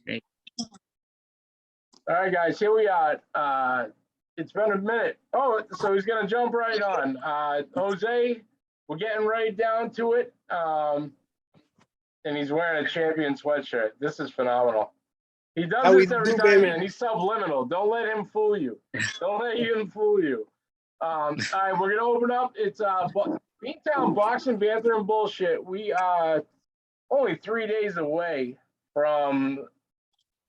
Hey. All right, guys, here we are. It's been a minute. Oh, so he's going to jump right on. Jose, we're getting right down to it. And he's wearing a champion sweatshirt. This is phenomenal. He does this every time, man. He's subliminal. Don't let him fool you. Don't let him fool you. All right, we're going to open up. It's BeanTown Boxing, Banter, and Bullshit. We are only 3 days away from,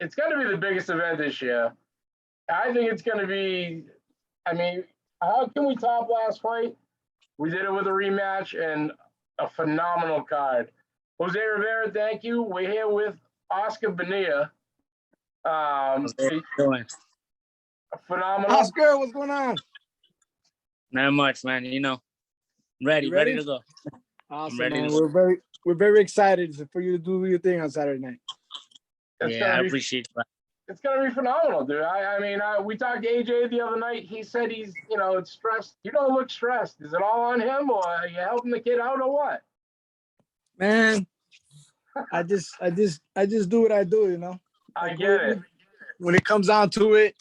it's going to be the biggest event this year. I think it's going to be, I mean, how can we top last fight? We did it with a rematch and a phenomenal card. Jose Rivera, thank you. We're here with Oscar Bonilla. Phenomenal. Oscar, what's going on? Not much, man. You know, ready to go. Awesome, ready man. to go. We're very excited for you to do your thing on Saturday night. I appreciate that. It's gonna be phenomenal, dude. I mean, we talked to AJ the other night. He said he's, it's stressed. You don't look stressed. Is it all on him, or are you helping the kid out, or what? Man, I just do what I do, I get it. When it comes down to it,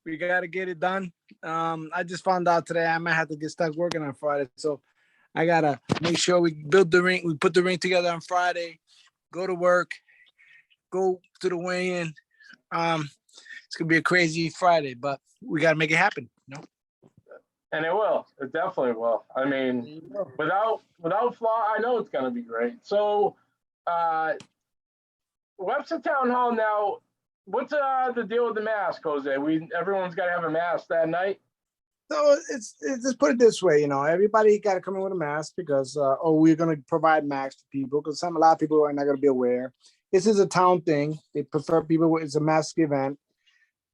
we gotta get it done. I just found out today I might have to get stuck working on Friday, so I gotta make sure we build the ring. We put the ring together on Friday. Go to work. Go to the weigh-in. It's gonna be a crazy Friday, but we gotta make it happen, And it will. It definitely will. I mean, without flaw, I know it's gonna be great. So, Webster Town Hall now. What's the deal with the mask, Jose? Everyone's got to have a mask that night. So it's just put it this way, everybody got to come in with a mask because we're gonna provide masks to people because a lot of people are not gonna be aware. This is a town thing. They prefer people. It's a mask event.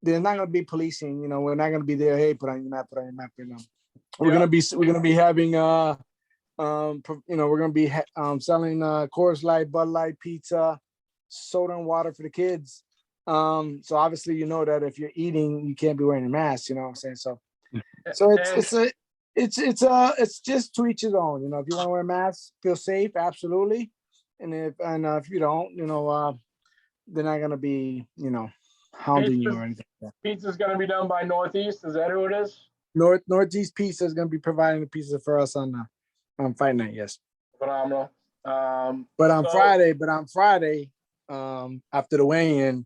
They're not going to be policing. We're not going to be there. Hey, put on your mask. Put on your mask. We're going to be having. We're going to be selling Coors Light, Bud Light, pizza, soda, and water for the kids. So obviously, that if you're eating, you can't be wearing a mask. You know what I'm saying? So it's just to each his own. If you want to wear a mask, feel safe. Absolutely. And if you don't, they're not gonna be, hounding you or anything. Pizza's gonna be done by Northeast. Is that who it is? Northeast Pizza is gonna be providing the pizza for us on fight night. Yes. Phenomenal. But on Friday, after the weigh-in,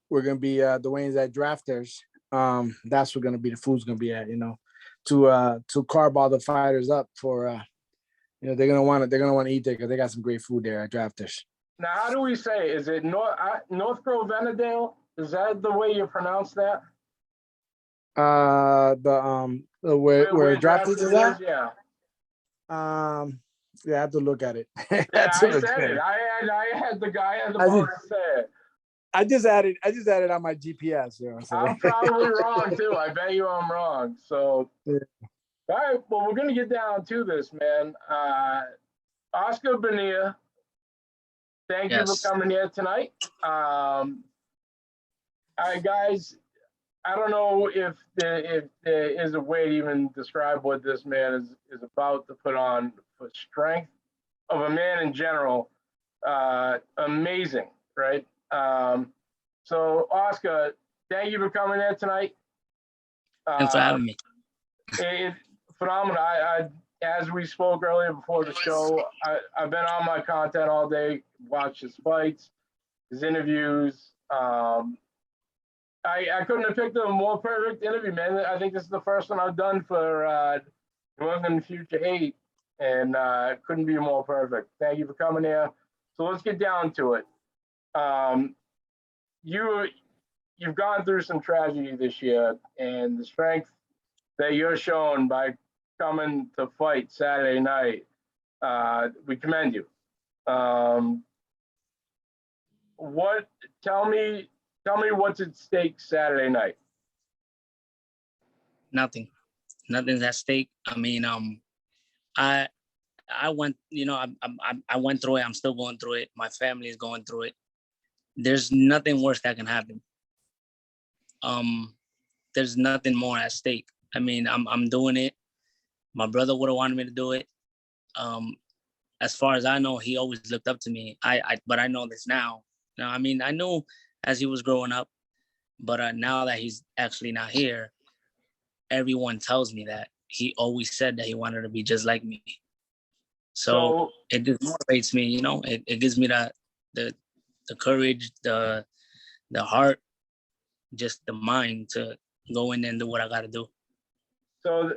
we're gonna be the weigh-ins at Drafters. That's where gonna be the food's gonna be at. To carb all the fighters up for. They're gonna want to eat there because they got some great food there at Drafters. Now, how do we say? Is it North Grove Venadale? Is that the way you pronounce that? Where Drafters is at? Yeah. I have to look at it. I said it. I had the guy at the bar say it. I just added on my GPS. I'm probably wrong too. I bet you I'm wrong. So. Yeah. All right, well, we're going to get down to this, man. Oscar Bonilla, thank you for coming here tonight. All right, guys, I don't know if there is a way to even describe what this man is about to put on for strength of a man in general. Amazing, right? So, Oscar, thank you for coming here tonight. Thanks for having me. Phenomenal. I as we spoke earlier before the show, I've been on my content all day, watched his fights, his interviews. I couldn't have picked a more perfect interview, man. I think this is the first one I've done for New England Future 8, and couldn't be more perfect. Thank you for coming here. So let's get down to it. You've gone through some tragedy this year, and the strength that you're showing by coming to fight Saturday night, we commend you. Tell me what's at stake Saturday night. Nothing's at stake. I mean, I went, I went through it. I'm still going through it. My family is going through it. There's nothing worse that can happen. There's nothing more at stake. I mean, I'm doing it. My brother would have wanted me to do it. As far as I know, he always looked up to me. But I know this now. I mean, I knew as he was growing up. But now that he's actually not here, everyone tells me that he always said that he wanted to be just like me. So it just motivates me, you know. It gives me the courage, the heart, just the mind to go in and do what I got to do. So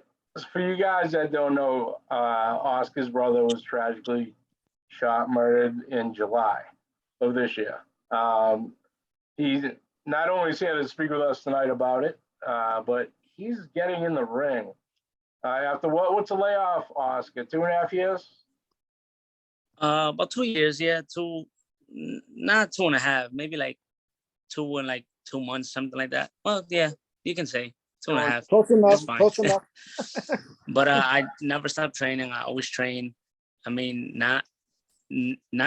for you guys that don't know, Oscar's brother was tragically shot, murdered in July of this year. He's not only is here to speak with us tonight about it, but he's getting in the ring. After what's the layoff, Oscar? 2.5 years? About 2 years, yeah. Not 2.5, maybe like 2 and like 2 months, something like that. Well, yeah, you can say 2.5. Close enough. It's fine. Close enough. But I never stopped training. I always train. I mean, not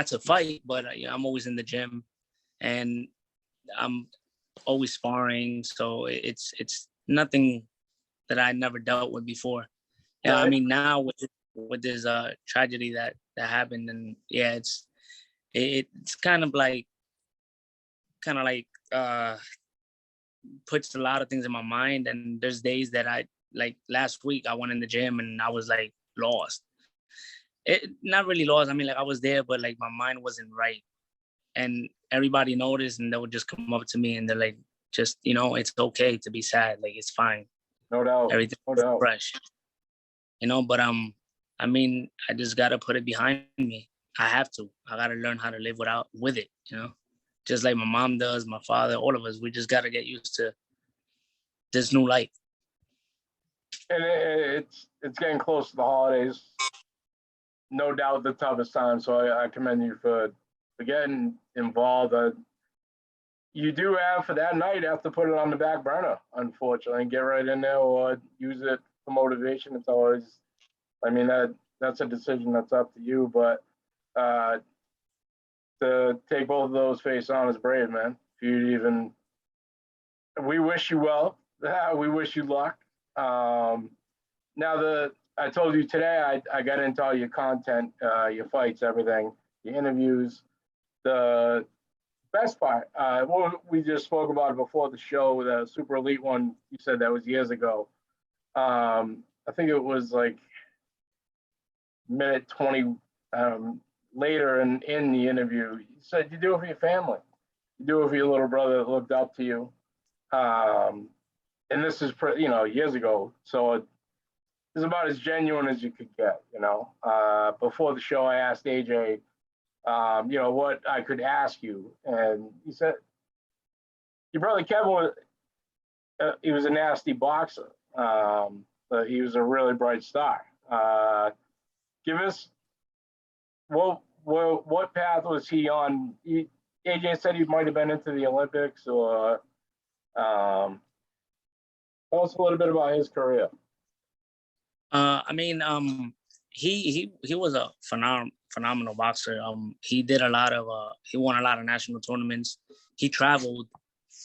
to fight, but I'm always in the gym, and I'm always sparring. So it's nothing that I never dealt with before. Yeah, Right. I mean, now with this tragedy that happened, and yeah, it's kind of like puts a lot of things in my mind. And there's days that I, like last week, I went in the gym and I was like lost. Not really lost. I mean, like I was there, but like my mind wasn't right. And everybody noticed, and they would just come up to me and they're like, just, you know, it's okay to be sad. Like, it's fine. No doubt. Everything's No doubt. fresh. You know, but I mean, I just gotta put it behind me. I have to. I gotta learn how to live with it, you know? Just like my mom does, my father, all of us. We just gotta get used to this new life. And it's getting close to the holidays. No doubt the toughest time. So I commend you for getting involved. You do have, for that night, have to put it on the back burner, unfortunately, and get right in there or use it for motivation. It's always, I mean, that's a decision that's up to you. But to take both of those face on is brave, man. If you even, we wish you well. We wish you luck. Now I told you today, I got into all your content, your fights, everything, your interviews. The best part, what we just spoke about before the show, the Super Elite one, you said that was years ago. I think it was like minute 20 later in the interview. You said you do it for your family. You do it for your little brother that looked up to you. And this is, years ago. So it's about as genuine as you could get, you know. Before the show, I asked AJ, what I could ask you. And he said, your brother Kevan, he was a nasty boxer. But he was a really bright star. Give us, what path was he on? AJ said he might have been into the Olympics, or tell us a little bit about his career. I mean, he was a phenomenal boxer. He did a lot of he won a lot of national tournaments. He traveled.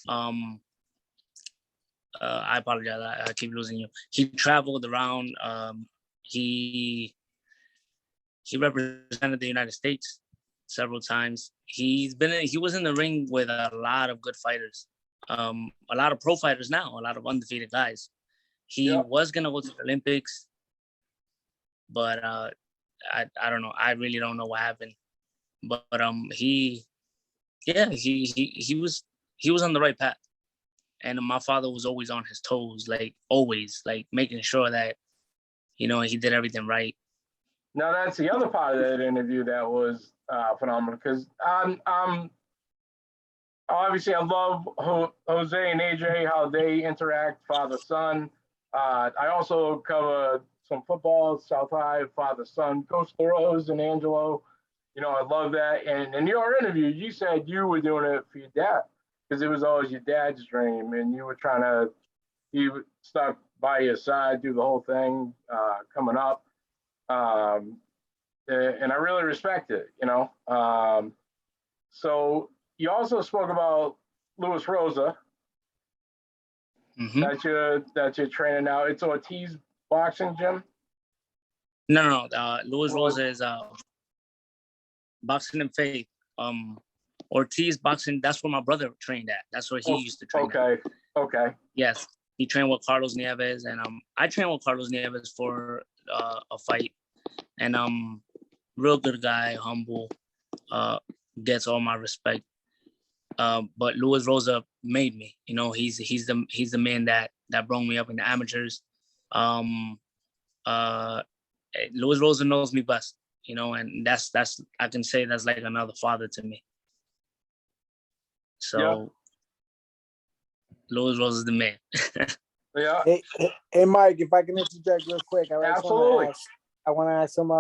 I apologize. I keep losing you. He traveled around. He represented the United States several times. He was in the ring with a lot of good fighters. A lot of pro fighters now, a lot of undefeated guys. He was gonna go to the Olympics, but I don't know. I really don't know what happened. But he was on the right path. And my father was always on his toes, like always, like making sure that, he did everything right. Now that's the other part of that interview that was phenomenal, because obviously I love Jose and AJ, how they interact, father-son. I also cover some football, South High, father-son, Coach LaRose and Angelo. I love that. And in your interview, you said you were doing it for your dad, because it was always your dad's dream, and you were he would stuck by your side, do the whole thing coming up. And I really respect it, So you also spoke about Luis Rosa, that you're training now. It's Ortiz Boxing Gym? No. Luis Rosa is Boxing and Faith. Ortiz boxing, that's where my brother trained at. That's where he used to train Okay. at. Okay. Yes. He trained with Carlos Nieves, and I trained with Carlos Nieves for a fight. And real good guy, humble, gets all my respect. But Luis Rosa made me. You know, he's the man that brought me up in the amateurs. Luis Rosa knows me best, you know, and that's I can say that's like another father to me. So yeah. Luis Rosa is the man. Yeah. Hey, Mike, if I can interject real quick, Absolutely. I want to ask him,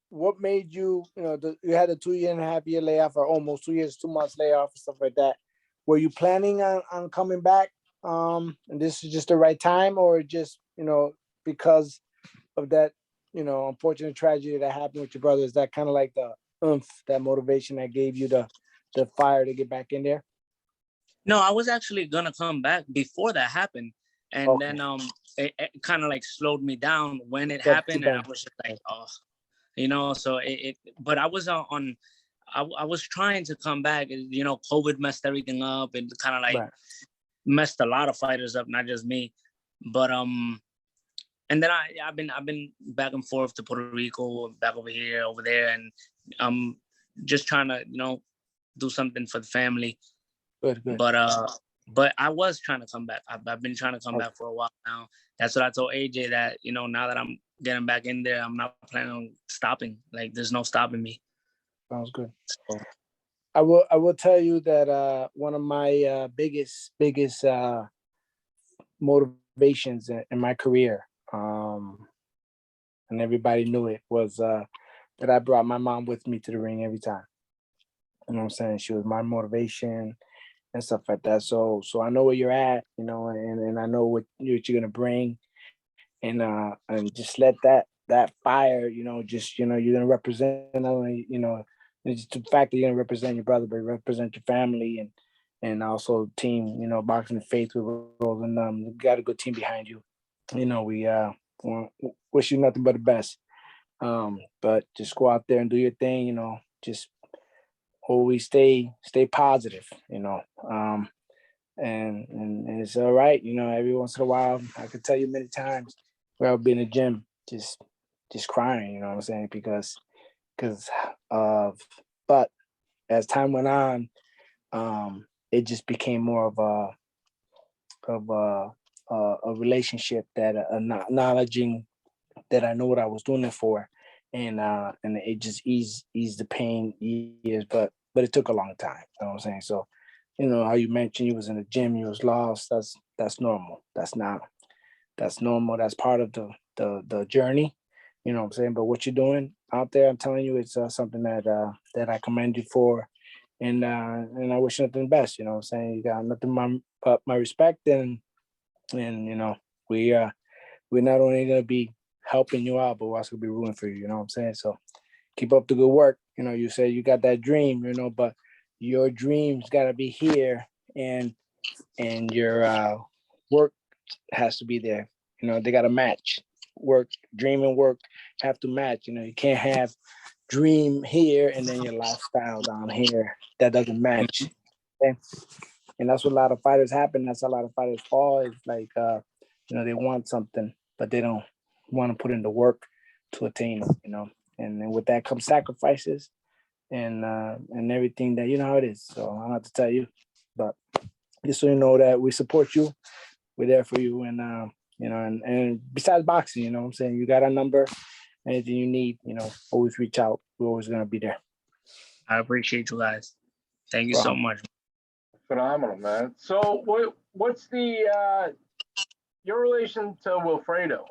what made you, you know, you had a 2.5 year layoff, or almost 2 years, 2 months layoff and stuff like that. Were you planning on coming back? And this is just the right time, or just, you know, because of that, you know, unfortunate tragedy that happened with your brother? Is that kind of like the that motivation that gave you the fire to get back in there? No, I was actually gonna come back before that happened, and then it kind of like slowed me down when it happened, and I was just like, oh, you know. So but I was I was trying to come back. You know, COVID messed everything up, and kind of like messed a lot of fighters up, not just me. But and then I've been back and forth to Puerto Rico, back over here, over there, and I'm just trying to, you know, do something for the family. Good. But I was trying to come back. I've been trying to come back for a while now. That's what I told AJ, that, you know, now that I'm getting back in there, I'm not planning on stopping. Like, there's no stopping me. Sounds good. So, I will tell you that one of my biggest motivations in my career, and everybody knew it, was that I brought my mom with me to the ring every time. You know what I'm saying? She was my motivation and stuff like that. So I know where you're at, you know, and I know what you're gonna bring, and just let that fire, you know, just, you know, you're gonna represent not only, you know, it's the fact that you're gonna represent your brother, but represent your family, and also team, you know, Boxing Faith with Rose, and you got a good team behind you. You know, we wish you nothing but the best. But just go out there and do your thing, you know, just always stay positive, you know. And it's all right, you know. Every once in a while, I could tell you many times where I'll be in the gym just crying, you know what I'm saying, because of, but as time went on, it just became more of a relationship, that acknowledging that I know what I was doing it for, and it just eased the pain years, but it took a long time, you know what I'm saying. So, you know, how you mentioned you was in the gym, you was lost. That's normal. That's normal. That's part of the journey. You know what I'm saying? But what you're doing out there, I'm telling you, it's something that I commend you for, and I wish you nothing best. You know what I'm saying? You got nothing but my respect, and you know, we're not only gonna be helping you out, but we're also gonna be rooting for you. You know what I'm saying? So keep up the good work. You know, you say you got that dream, you know, but your dreams gotta be here, and your work has to be there. You know, they gotta match. Dream and work have to match. You know, you can't have dream here and then your lifestyle down here. That doesn't match. Okay? And that's what a lot of fighters happen. That's a lot of fighters fall. Is like, you know, they want something, but they don't want to put in the work to attain it. You know, and then with that comes sacrifices, and everything that, you know how it is. So I don't have to tell you, but just so you know that we support you, we're there for you, and you know, and besides boxing, you know what I'm saying, you got our number. Anything you need, you know, always reach out. We're always gonna be there. I appreciate you guys. Thank you so much. Phenomenal, man. So what's the your relation to Wilfredo?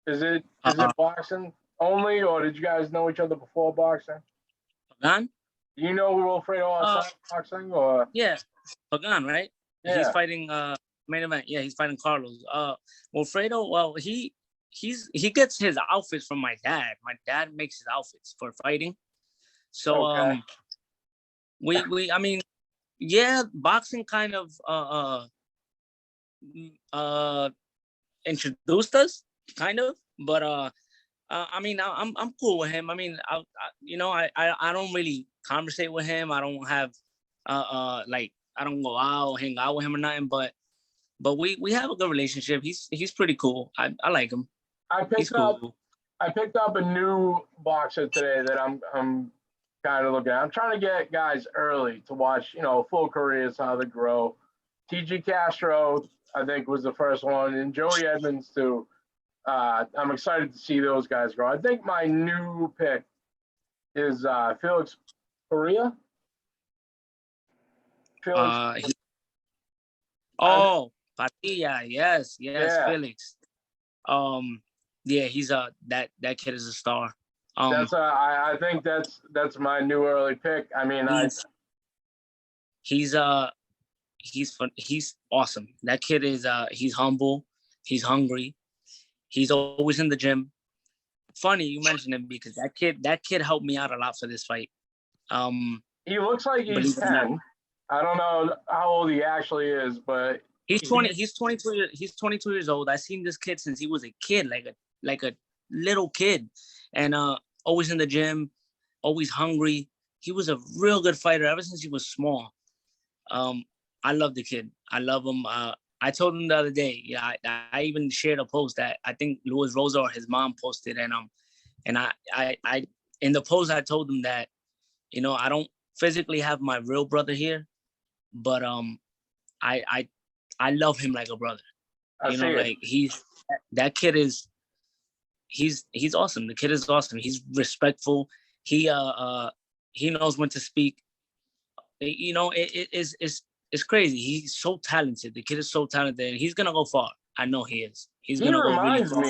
Is it boxing only, or did you guys know each other before boxing? Pagan? Do you know Wilfredo outside boxing, or? Yeah, Pagan, right? Yeah. He's fighting main event. Yeah, he's fighting Carlos. Wilfredo, well, he gets his outfits from my dad. My dad makes his outfits for fighting. So okay. we I mean, yeah, boxing kind of introduced us, kind of, but I mean, I'm cool with him. I mean, I don't really conversate with him. I don't have like I don't go out hang out with him or nothing. But we have a good relationship. He's pretty cool. I like him. He's cool. I picked up a new boxer today that I'm kind of looking at. I'm trying to get guys early to watch, full careers, how they grow. TG Castro, I think, was the first one, and Joey Edmonds too. I'm excited to see those guys grow. I think my new pick is Felix Pereira. Felix. Padilla, yes, yeah. Felix. Yeah, he's that kid is a star. I think that's my new early pick. I mean, he's awesome. That kid is he's humble, he's hungry, he's always in the gym. Funny you mentioned him because that kid helped me out a lot for this fight. He looks like he's 10. I don't know how old he actually is, but he's 20. He's 22. He's 22 years old. I've seen this kid since he was a kid, like a little kid, and always in the gym, always hungry. He was a real good fighter ever since he was small. I love the kid. I love him. I told him the other day. Yeah, I even shared a post that I think Luis Rosa or his mom posted, and I in the post I told him that, I don't physically have my real brother here, but I love him like a brother. Like that kid is. He's awesome. The kid is awesome. He's respectful. He knows when to speak. It's crazy. He's so talented. The kid is so talented, and he's gonna go far. I know he is. He's gonna go really far.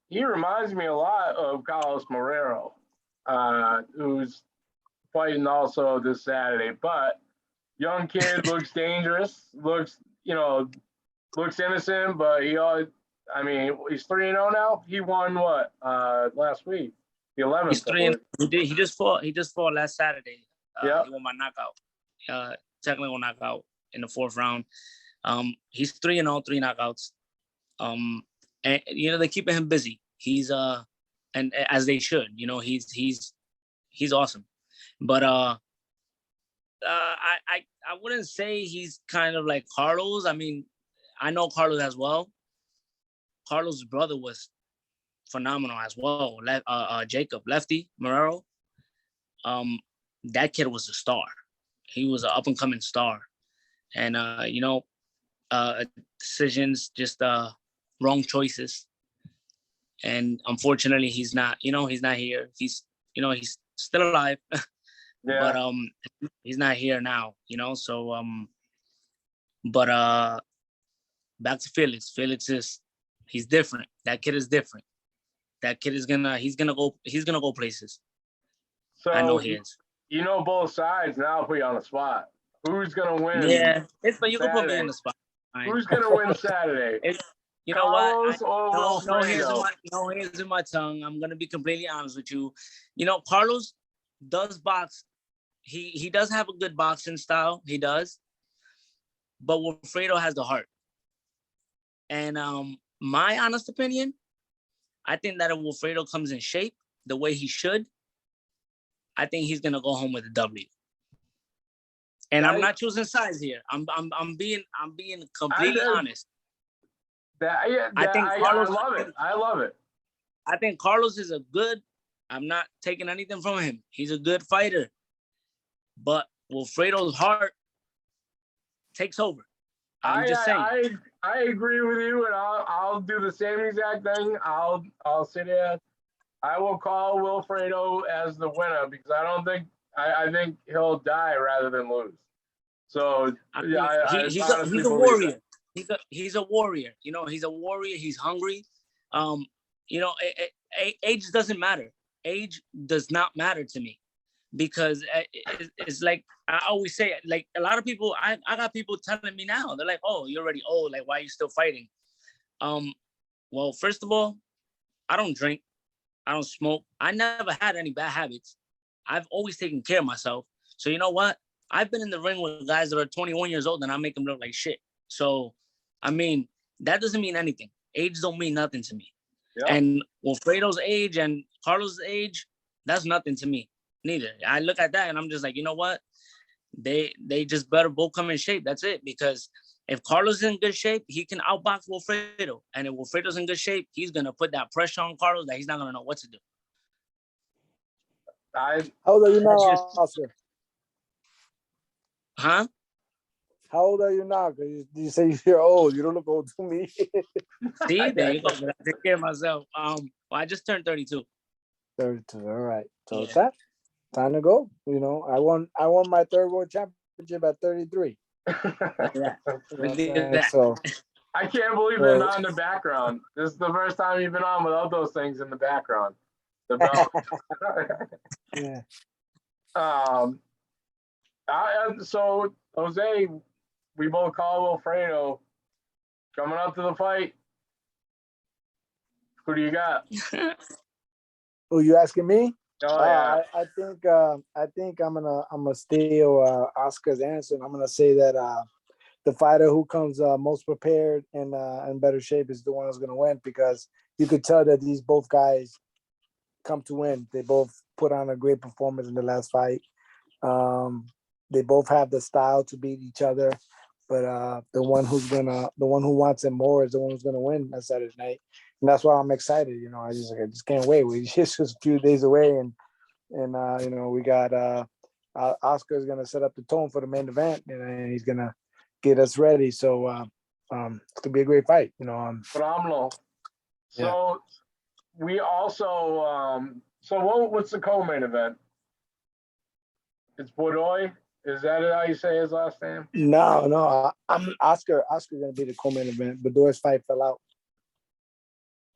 He reminds me a lot of Carlos Marrero, who's fighting also this Saturday. But young kid, looks dangerous. Looks innocent, but he's 3-0 now. He won what last week? The 11th. He's 3-0. He just fought last Saturday. Yeah. He won by knockout. Technical knockout in the 4th round. He's 3-0, 3 knockouts. And they're keeping him busy. He's and as they should. He's awesome. But I wouldn't say he's kind of like Carlos. I mean, I know Carlos as well. Carlos' brother was phenomenal as well. Jacob Lefty Marrero. That kid was a star. He was an up and coming star, and decisions, just wrong choices, and unfortunately he's not. He's not here. He's still alive, yeah. But he's not here now. So but back to Felix. Felix he's different. That kid is different. That kid is he's gonna go places. So I know he is. Both sides. Now I'll put you on the spot. Who's gonna win? Yeah, but you can put me in the spot. Who's gonna win Saturday? Carlos what? No hairs in my tongue. I'm gonna be completely honest with you. Carlos does box. He does have a good boxing style. He does, but Wilfredo has the heart. And my honest opinion, I think that if Wilfredo comes in shape the way he should, I think he's gonna go home with a W. And I'm not choosing sides here. I'm being completely honest. I think Carlos. I love it. I think Carlos is I'm not taking anything from him. He's a good fighter, but Wilfredo's heart takes over. I'm just saying. I agree with you, and I'll do the same exact thing. I'll sit here. I will call Wilfredo as the winner because I think he'll die rather than lose. So he's a warrior. He's a warrior. He's a warrior. He's hungry. Age doesn't matter. Age does not matter to me because it's like I always say. Like a lot of people, I got people telling me now. They're like, "Oh, you're already old. Like, why are you still fighting?" Well, first of all, I don't drink. I don't smoke. I never had any bad habits. I've always taken care of myself. So you know what? I've been in the ring with guys that are 21 years old and I make them look like shit. So, I mean, that doesn't mean anything. Age don't mean nothing to me. Yeah. And Wilfredo's age and Carlos' age, that's nothing to me. Neither. I look at that and I'm just like, you know what? They just better both come in shape. That's it. Because if Carlos is in good shape, he can outbox Wilfredo. And if Wilfredo's in good shape, he's gonna put that pressure on Carlos that he's not gonna know what to do. I How old are you now, just, Oscar? huh? How old are you now? Because you say you're old. You don't look old to me. See, there you go. I take care of myself. Well, I just turned 32. 32. All right. So Yeah. that time to go. You know, I won my third world championship at 33. Yeah. Look You know at that. so I can't believe they're not in the background. This is the first time you've been on without those things in the background. The belt. yeah. So Jose, we both call Wilfredo. Coming up to the fight. Who do you got? Oh, you asking me? Oh yeah. I think I'm gonna steal Oscar's answer. And I'm gonna say that the fighter who comes most prepared and in better shape is the one who's gonna win, because you could tell that these both guys come to win. They both put on a great performance in the last fight. They both have the style to beat each other, but the one who wants it more is the one who's gonna win on Saturday night. And that's why I'm excited. You know, I just can't wait. We just a few days away, and you know, we got Oscar's gonna set up the tone for the main event, and he's gonna get us ready. So it's gonna be a great fight. You know, Phenomenal. So we also what's the co-main event? It's Bordoy. Is that how you say his last name? No, I'm Oscar. Oscar's gonna be the co-main event, but Doris fight fell out.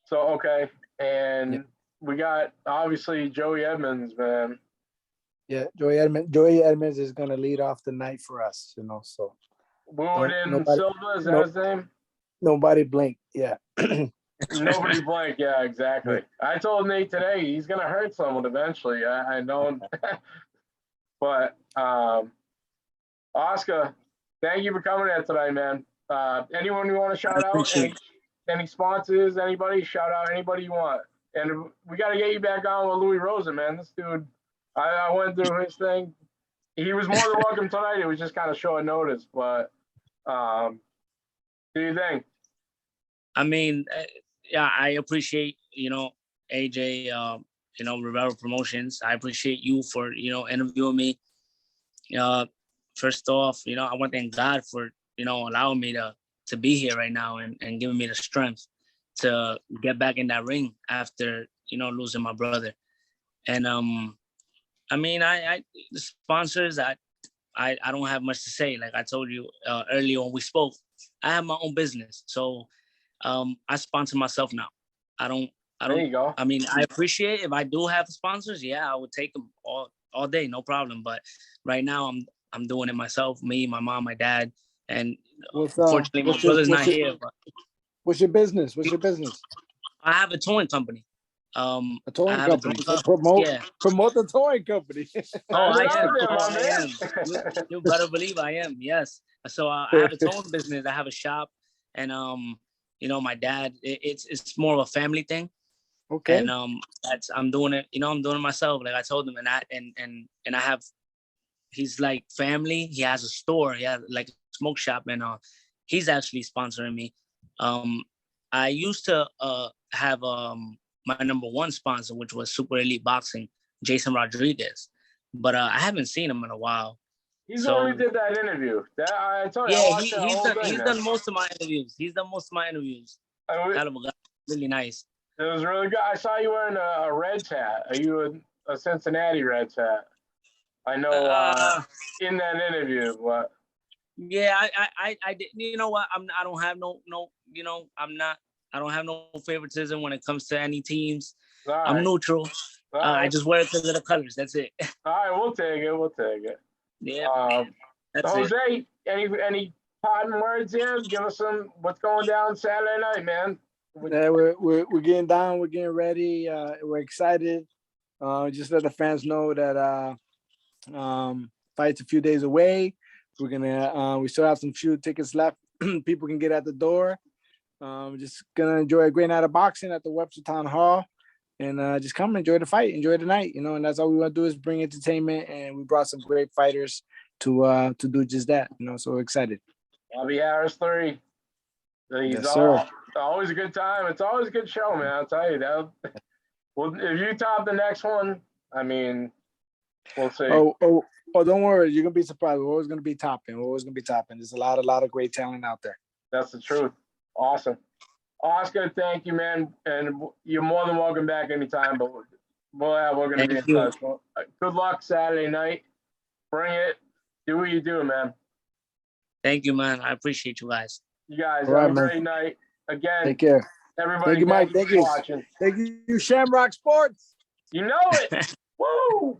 So okay, and we got obviously Joey Edmonds, man. Yeah, Joey Edmonds is gonna lead off the night for us. You know, so Wooooooooooooo Silva, is that his name? Nobody blink. Yeah. Nobody blank. Yeah, exactly. I told Nate today he's gonna hurt someone eventually. I know. But Oscar, thank you for coming in tonight, man. Anyone you want to shout out? Any sponsors? Anybody? Shout out anybody you want. And we got to get you back on with Louis Rosen, man. This dude, I went through his thing. He was more than welcome tonight. It was just kind of short notice, but do you think? I mean, yeah, I appreciate, AJ, Rivera Promotions. I appreciate you for, interviewing me. First off, I want to thank God for, allowing me to be here right now and giving me the strength to get back in that ring after, losing my brother. And, I mean, the sponsors, I don't have much to say. Like I told you earlier when we spoke, I have my own business. So I sponsor myself now. I don't, There you go. I mean, I appreciate if I do have sponsors. Yeah, I would take them all day, no problem. But right now I'm doing it myself, me, my mom, my dad. And unfortunately, my brother's not here. But what's your business? What's your business? I have a towing company. A towing company. So promote the towing company. Oh, I am. You better believe I am. Yes. So I have a towing business. I have a shop, and my dad. It's more of a family thing. Okay. And I'm doing it. I'm doing it myself. Like I told him, and I have. He's like family. He has a store. He has like a smoke shop, and he's actually sponsoring me. I used to have my number one sponsor, which was Super Elite Boxing, Jason Rodriguez, but I haven't seen him in a while. He's the one who did that interview. I told you. Yeah, he's done most of my interviews. He's done most of my interviews. Really nice. It was really good. I saw you wearing a Reds hat. Are you a Cincinnati Reds hat? I know in that interview, but yeah, I did. You know what? I don't have no. I don't have no favoritism when it comes to any teams. Right. I'm neutral. Right. I just wear it because of the colors. That's it. All right, we'll take it. Yeah. Jose, any parting words here? Give us some. What's going down Saturday night, man? Yeah, we're getting down. We're getting ready. We're excited. Just let the fans know that fight's a few days away. We're gonna. We still have some few tickets left. People can get at the door. Just gonna enjoy a great night of boxing at the Webster Town Hall, and just come enjoy the fight, enjoy the night, and that's all we want to do is bring entertainment, and we brought some great fighters to do just that, so excited. Bobby Harris 3. Yes, sir. Always a good time. It's always a good show, man. I'll tell you that. Well, if you top the next one, I mean, we'll see. Oh, don't worry. You're gonna be surprised. We're always gonna be topping. There's a lot of great talent out there. That's the truth. Awesome. Oscar, thank you, man. And you're more than welcome back anytime, but we're gonna be in touch. Well, good luck Saturday night. Bring it. Do what you do, man. Thank you, man. I appreciate you guys. You guys All right, have a man. great night. Again, Take care. everybody. Thank you, Mike. Thank you for watching. Thank you, Shamrock Sports. You know it. Woo!